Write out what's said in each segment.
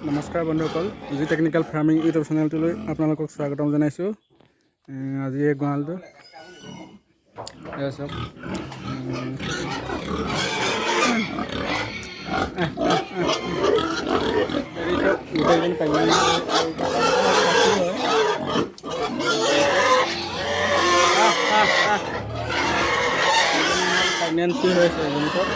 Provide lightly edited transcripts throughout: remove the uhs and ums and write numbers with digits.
নমস্কাৰ বন্ধুসকল, G technical farming YouTube চেনেলটোলৈ আপোনালোকক স্বাগতম জনাইছোঁ। আজি এই গঁৰালটো চাওক, গোটেইজন প্ৰেগনেঞ্চি হৈছে এজনী চব।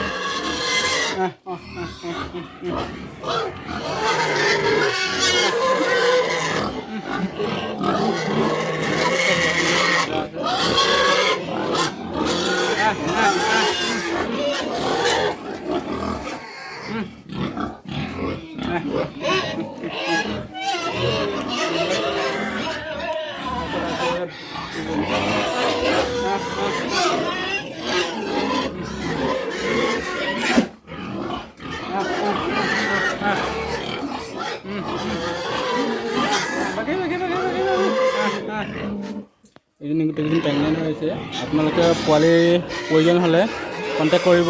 এইজনী গোটেইকেইজন প্ৰেগনেণ্ট হৈছে। আপোনালোকে পোৱালিৰ প্ৰয়োজন হ'লে কণ্টেক্ট কৰিব।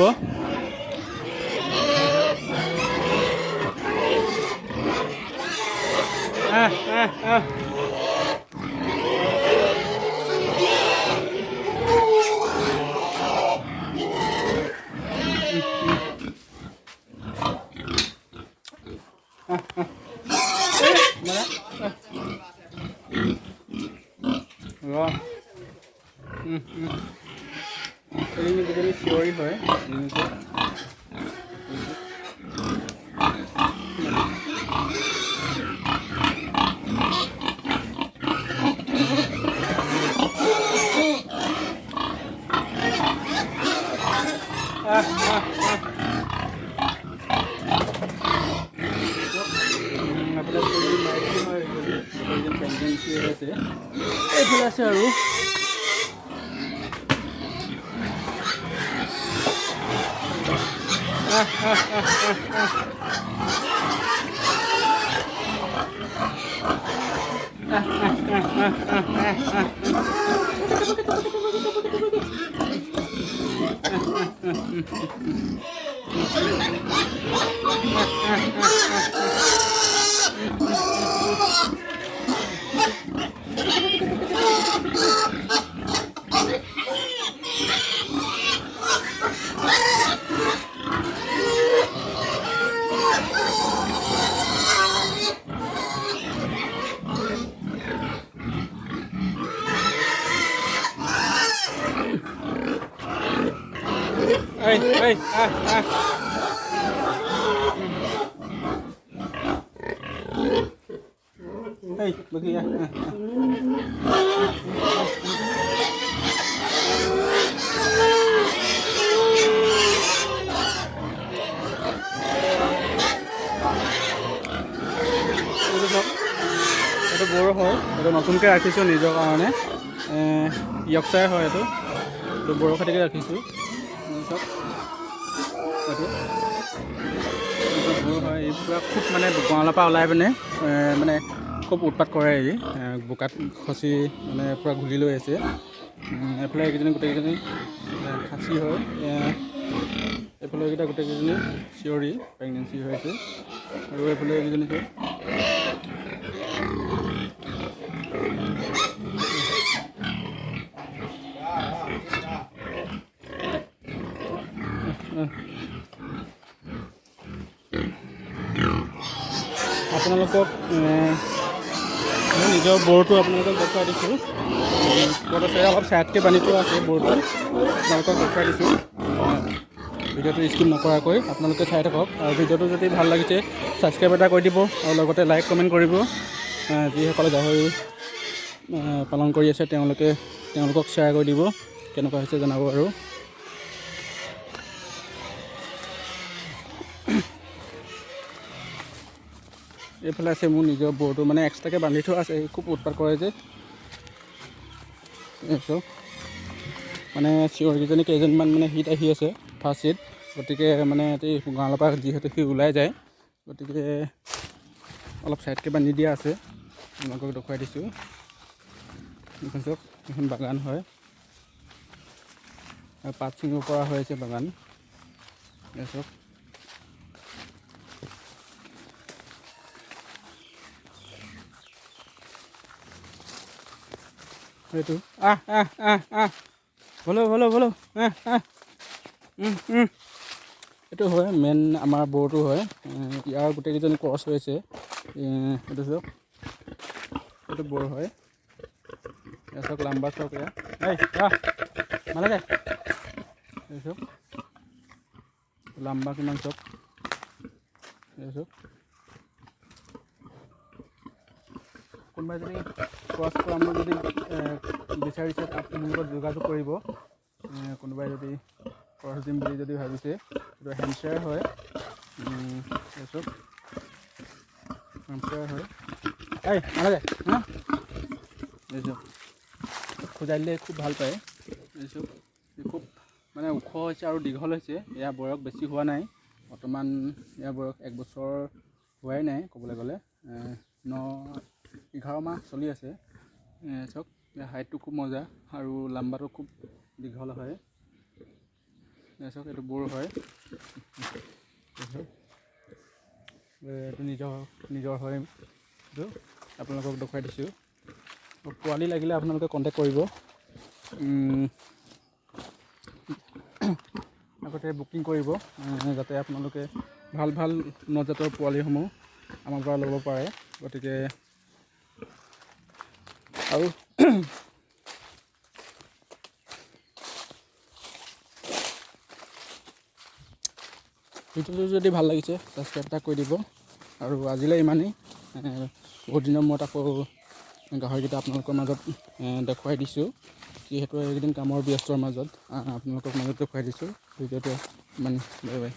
ini begini siori হয় এইফালে আছে আৰু bagi ya. এইটো বড়ো হয়, এইটো নতুনকৈ ৰাখিছোঁ নিজৰ কাৰণে। ইয়কচাৰ হয় এইটো বড়ো খাতিকে ৰাখিছোঁ। চব এইটো বড়ো হয়। এই পূৰা খুব মানে গঁৰালৰ পৰা ওলাই পিনে মানে খুব উৎপাত কৰে। এই বোকাত খচি মানে পূৰা ঘূৰি লৈ আছে। এইফালে এইকেইজনী গোটেইকেইজনী খাচী হয়। এইফালে এইকেইটা গোটেইকেইজনী চিঞৰি প্ৰেগনেঞ্চি হৈছে। আৰু এইফালে এইকেইজনী আপোনালোকক মই নিজৰ বৰটো আপোনালোকক দেখুৱাই দিছোঁ। ক'ত আছে অলপ ছাইডকৈ বান্ধি থোৱা আছে বৰটো, আপোনালোকক দেখুৱাই দিছোঁ। ভিডিঅ'টো স্কিপ নকৰাকৈ আপোনালোকে চাই থাকক। আৰু ভিডিঅ'টো যদি ভাল লাগিছে ছাবস্ক্ৰাইব এটা কৰি দিব আৰু লগতে লাইক কমেণ্ট কৰিব। যিসকলে গাহৰি পালন কৰি আছে তেওঁলোকক শ্বেয়াৰ কৰি দিব, কেনেকুৱা হৈছে জনাব। আৰু এইফালে আছে মোৰ নিজৰ বৰটো, মানে এক্সট্ৰাকৈ বান্ধি থোৱা আছে। খুব উৎপাত কৰে যে মানে চিঞৰকেইজনী কেইজনমান মানে হিট আহি আছে ফাৰ্ষ্ট হিট। গতিকে মানে এই গঁৰালৰ পৰা যিহেতু সি ওলাই যায়, গতিকে অলপ ছাইডকৈ বান্ধি দিয়া আছে। আপোনালোকক দেখুৱাই দিছোঁ। এখন চাওক, এখন বাগান হয়, পাত ছিঙিব পৰা হৈ আছে বাগান। চাওক এইটো বলো এইটো হয় মেইন আমাৰ বড়োটো হয়। ইয়াৰ গোটেইকেইজনী ক্ৰছ হৈছে। এইটো চাওক, এইটো বড়ো হয়। এয়া চাওক লাম্বা চাওক, এয়া মালাগে এই চাওক লাম্বা কিমান চাওক, এই চাওক। কোনোবাই যদি ক্ৰছ কৰাম যদি বিচাৰিছে মোৰ লগত যোগাযোগ কৰিব। কোনোবাই যদি ক্ৰছ দিম বুলি যদি ভাবিছে, এইটো হেমশ্বেয়াৰ হয়। এই চাওক হেমশ্বেয়াৰ হয়। নালাগে এই চাওক, খোজাই দিলে খুব ভাল পায়। এই চাওক খুব মানে ওখ হৈছে আৰু দীঘল হৈছে। ইয়াৰ বয়স বেছি হোৱা নাই, বৰ্তমান ইয়াৰ বয়স 1 বছৰ হোৱাই নাই ক'বলৈ গ'লে। 11 মাহ চলি আছে। চাওক ইয়াৰ হাইটটো খুব মজা আৰু লাম্বাটো খুব দীঘল হয়। চাওক এইটো বড়ো হয়। এইটো নিজৰ হয়। এইটো আপোনালোকক দেখুৱাই দিছোঁ। পোৱালি লাগিলে আপোনালোকে কণ্টেক্ট কৰিব। আগতে বুকিং কৰিব, যাতে আপোনালোকে ভাল উন্নত জাতৰ পোৱালিসমূহ আমাৰ পৰা ল'ব পাৰে। গতিকে আৰু ভিডিঅ'টো যদি ভাল লাগিছে ছাবস্ক্ৰাইব এটা কৰি দিব। আৰু আজিলৈ ইমানেই। বহুত দিনৰ মূৰত আকৌ গাহৰিকেইটা আপোনালোকৰ মাজত দেখুৱাই দিছোঁ। যিহেতু এইকেইদিন কামৰ ব্যস্তৰ মাজত আপোনালোকৰ মাজত দেখুৱাই দিছোঁ। ভিডিঅ'টো ইমান বাই বাই।